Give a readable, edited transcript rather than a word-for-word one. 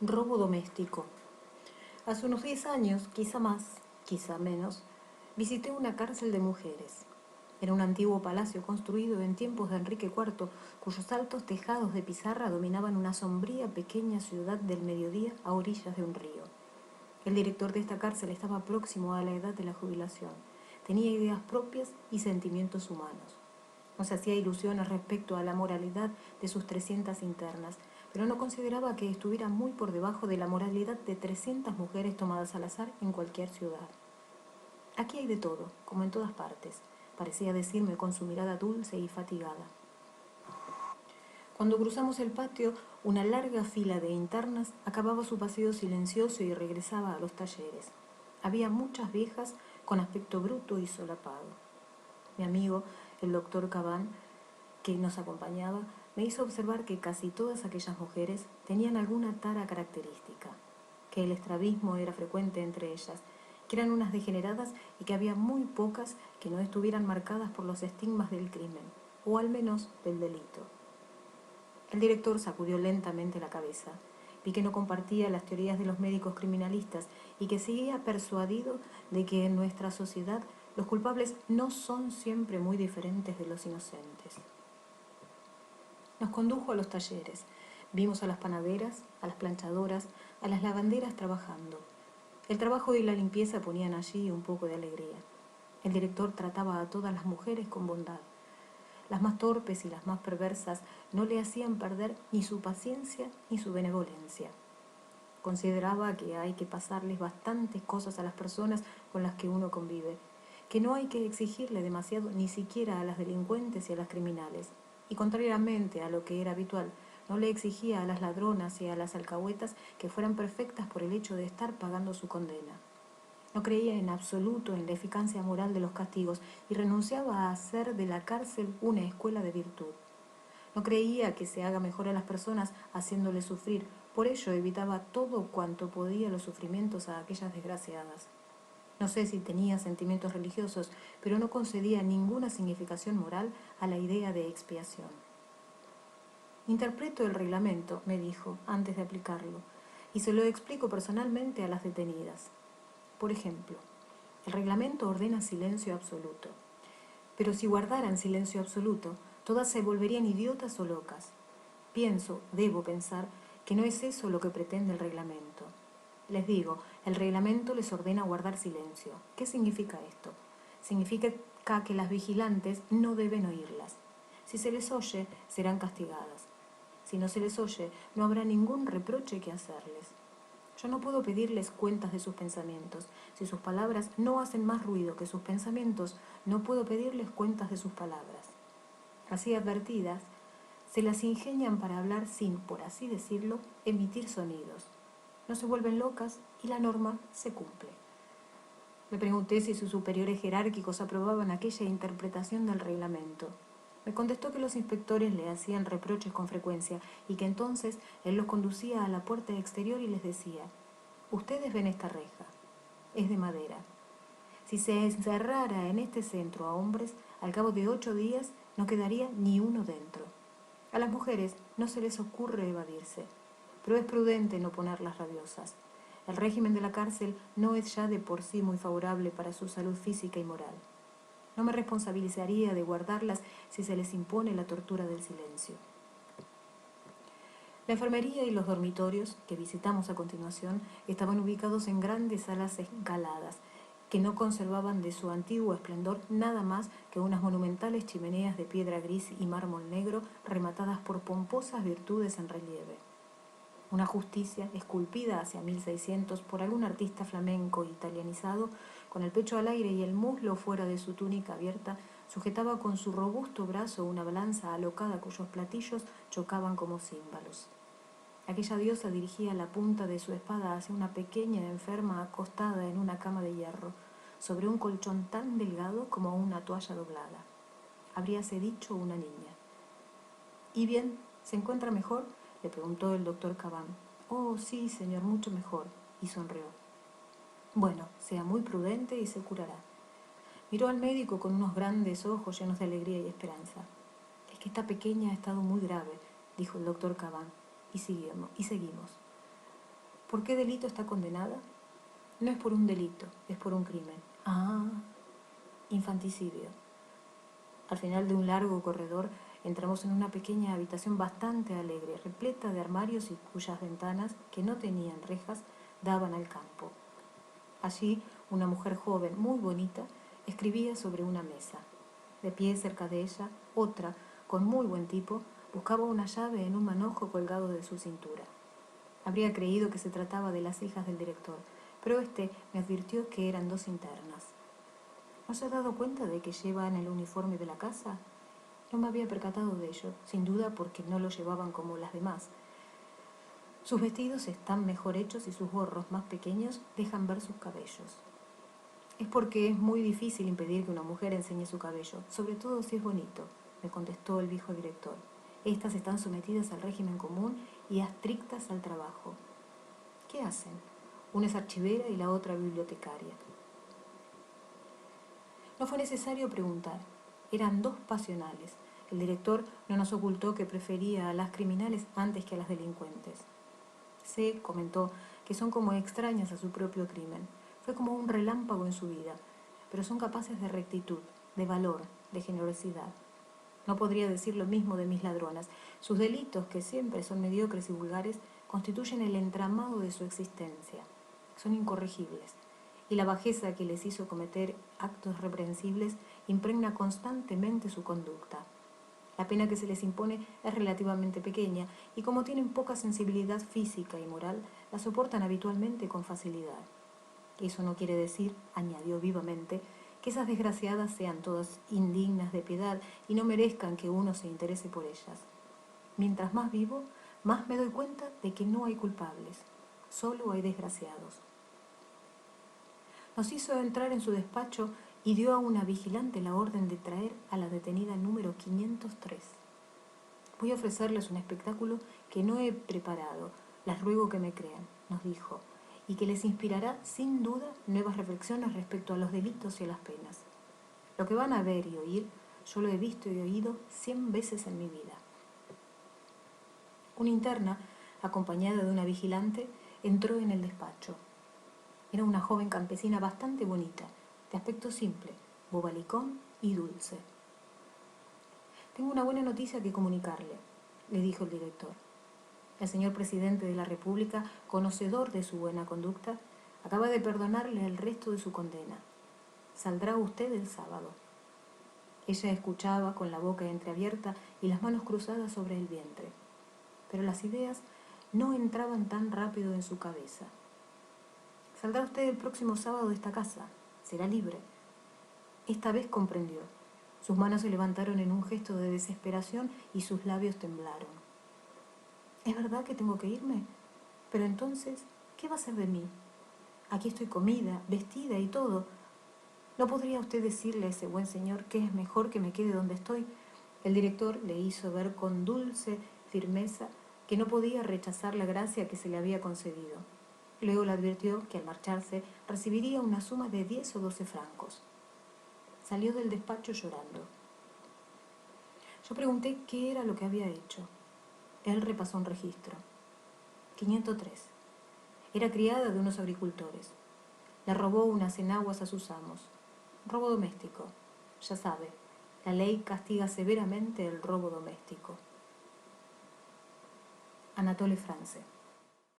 Robo doméstico. Hace unos 10 años, quizá más, quizá menos, visité una cárcel de mujeres. Era un antiguo palacio construido en tiempos de Enrique IV, cuyos altos tejados de pizarra dominaban una sombría pequeña ciudad del mediodía a orillas de un río. El director de esta cárcel estaba próximo a la edad de la jubilación. Tenía ideas propias y sentimientos humanos. No se hacía ilusiones respecto a la moralidad de sus 300 internas, pero no consideraba que estuviera muy por debajo de la moralidad de 300 mujeres tomadas al azar en cualquier ciudad. Aquí hay de todo, como en todas partes, parecía decirme con su mirada dulce y fatigada. Cuando cruzamos el patio, una larga fila de internas acababa su paseo silencioso y regresaba a los talleres. Había muchas viejas con aspecto bruto y solapado. Mi amigo, el doctor Cabán, que nos acompañaba, me hizo observar que casi todas aquellas mujeres tenían alguna tara característica, que el estrabismo era frecuente entre ellas, que eran unas degeneradas y que había muy pocas que no estuvieran marcadas por los estigmas del crimen, o al menos del delito. El director sacudió lentamente la cabeza. Vi que no compartía las teorías de los médicos criminalistas y que seguía persuadido de que en nuestra sociedad los culpables no son siempre muy diferentes de los inocentes. Nos condujo a los talleres. Vimos a las panaderas, a las planchadoras, a las lavanderas trabajando. El trabajo y la limpieza ponían allí un poco de alegría. El director trataba a todas las mujeres con bondad. Las más torpes y las más perversas no le hacían perder ni su paciencia ni su benevolencia. Consideraba que hay que pasarles bastantes cosas a las personas con las que uno convive, que no hay que exigirle demasiado ni siquiera a las delincuentes y a las criminales, y contrariamente a lo que era habitual, no le exigía a las ladronas y a las alcahuetas que fueran perfectas por el hecho de estar pagando su condena. No creía en absoluto en la eficacia moral de los castigos y renunciaba a hacer de la cárcel una escuela de virtud. No creía que se haga mejor a las personas haciéndoles sufrir, por ello evitaba todo cuanto podía los sufrimientos a aquellas desgraciadas. No sé si tenía sentimientos religiosos, pero no concedía ninguna significación moral a la idea de expiación. Interpreto el reglamento, me dijo, antes de aplicarlo, y se lo explico personalmente a las detenidas. Por ejemplo, el reglamento ordena silencio absoluto. Pero si guardaran silencio absoluto, todas se volverían idiotas o locas. Debo pensar, que no es eso lo que pretende el reglamento. Les digo, el reglamento les ordena guardar silencio. ¿Qué significa esto? Significa que las vigilantes no deben oírlas. Si se les oye, serán castigadas. Si no se les oye, no habrá ningún reproche que hacerles. Yo no puedo pedirles cuentas de sus pensamientos. Si sus palabras no hacen más ruido que sus pensamientos, no puedo pedirles cuentas de sus palabras. Así advertidas, se las ingenian para hablar sin, por así decirlo, emitir sonidos. No se vuelven locas y la norma se cumple. Le pregunté si sus superiores jerárquicos aprobaban aquella interpretación del reglamento. Me contestó que los inspectores le hacían reproches con frecuencia y que entonces él los conducía a la puerta exterior y les decía: ustedes ven esta reja, es de madera. Si se encerrara en este centro a hombres, al cabo de 8 días no quedaría ni uno dentro. A las mujeres no se les ocurre evadirse, pero es prudente no ponerlas rabiosas. El régimen de la cárcel no es ya de por sí muy favorable para su salud física y moral. No me responsabilizaría de guardarlas si se les impone la tortura del silencio. La enfermería y los dormitorios, que visitamos a continuación, estaban ubicados en grandes salas escaladas, que no conservaban de su antiguo esplendor nada más que unas monumentales chimeneas de piedra gris y mármol negro rematadas por pomposas virtudes en relieve. Una justicia esculpida hacia 1600 por algún artista flamenco italianizado, con el pecho al aire y el muslo fuera de su túnica abierta, sujetaba con su robusto brazo una balanza alocada cuyos platillos chocaban como címbalos. Aquella diosa dirigía la punta de su espada hacia una pequeña enferma acostada en una cama de hierro, sobre un colchón tan delgado como una toalla doblada. Habríase dicho una niña. ¿Y bien? ¿Se encuentra mejor?, le preguntó el doctor Cabán. Oh, sí, señor, mucho mejor, y sonrió. Bueno, sea muy prudente y se curará. Miró al médico con unos grandes ojos llenos de alegría y esperanza. Es que esta pequeña ha estado muy grave, dijo el doctor Cabán, y seguimos. ¿Por qué delito está condenada? No es por un delito, es por un crimen. Ah, infanticidio. Al final de un largo corredor entramos en una pequeña habitación bastante alegre, repleta de armarios y cuyas ventanas, que no tenían rejas, daban al campo. Allí, una mujer joven, muy bonita, escribía sobre una mesa. De pie cerca de ella, otra, con muy buen tipo, buscaba una llave en un manojo colgado de su cintura. Habría creído que se trataba de las hijas del director, pero este me advirtió que eran dos internas. ¿No se ha dado cuenta de que llevan el uniforme de la casa? No me había percatado de ello, sin duda porque no lo llevaban como las demás. Sus vestidos están mejor hechos y sus gorros más pequeños dejan ver sus cabellos. Es porque es muy difícil impedir que una mujer enseñe su cabello, sobre todo si es bonito, me contestó el viejo director. Estas están sometidas al régimen común y adscritas al trabajo. ¿Qué hacen? Una es archivera y la otra bibliotecaria. No fue necesario preguntar. Eran dos pasionales. El director no nos ocultó que prefería a las criminales antes que a las delincuentes. C comentó que son como extrañas a su propio crimen. Fue como un relámpago en su vida, pero son capaces de rectitud, de valor, de generosidad. No podría decir lo mismo de mis ladronas. Sus delitos, que siempre son mediocres y vulgares, constituyen el entramado de su existencia. Son incorregibles. Y la bajeza que les hizo cometer actos reprensibles impregna constantemente su conducta. La pena que se les impone es relativamente pequeña y como tienen poca sensibilidad física y moral, la soportan habitualmente con facilidad. Eso no quiere decir, añadió vivamente, que esas desgraciadas sean todas indignas de piedad y no merezcan que uno se interese por ellas. Mientras más vivo, más me doy cuenta de que no hay culpables, solo hay desgraciados. Nos hizo entrar en su despacho y dio a una vigilante la orden de traer a la detenida número 503. Voy a ofrecerles un espectáculo que no he preparado. Les ruego que me crean, nos dijo, y que les inspirará sin duda nuevas reflexiones respecto a los delitos y a las penas. Lo que van a ver y oír, yo lo he visto y oído 100 veces en mi vida. Una interna, acompañada de una vigilante, entró en el despacho. Era una joven campesina bastante bonita, de aspecto simple, bobalicón y dulce. Tengo una buena noticia que comunicarle, le dijo el director. El señor presidente de la República, conocedor de su buena conducta, acaba de perdonarle el resto de su condena. Saldrá usted el sábado. Ella escuchaba con la boca entreabierta y las manos cruzadas sobre el vientre. Pero las ideas no entraban tan rápido en su cabeza. Saldrá usted el próximo sábado de esta casa. Será libre. Esta vez comprendió. Sus manos se levantaron en un gesto de desesperación y sus labios temblaron. ¿Es verdad que tengo que irme? Pero entonces, ¿qué va a ser de mí? Aquí estoy comida, vestida y todo. ¿No podría usted decirle a ese buen señor que es mejor que me quede donde estoy? El director le hizo ver con dulce firmeza que no podía rechazar la gracia que se le había concedido. Luego le advirtió que al marcharse recibiría una suma de 10 o 12 francos. Salió del despacho llorando. Yo pregunté qué era lo que había hecho. Él repasó un registro. 503. Era criada de unos agricultores. Le robó unas enaguas a sus amos. Robo doméstico. Ya sabe, la ley castiga severamente el robo doméstico. Anatole France.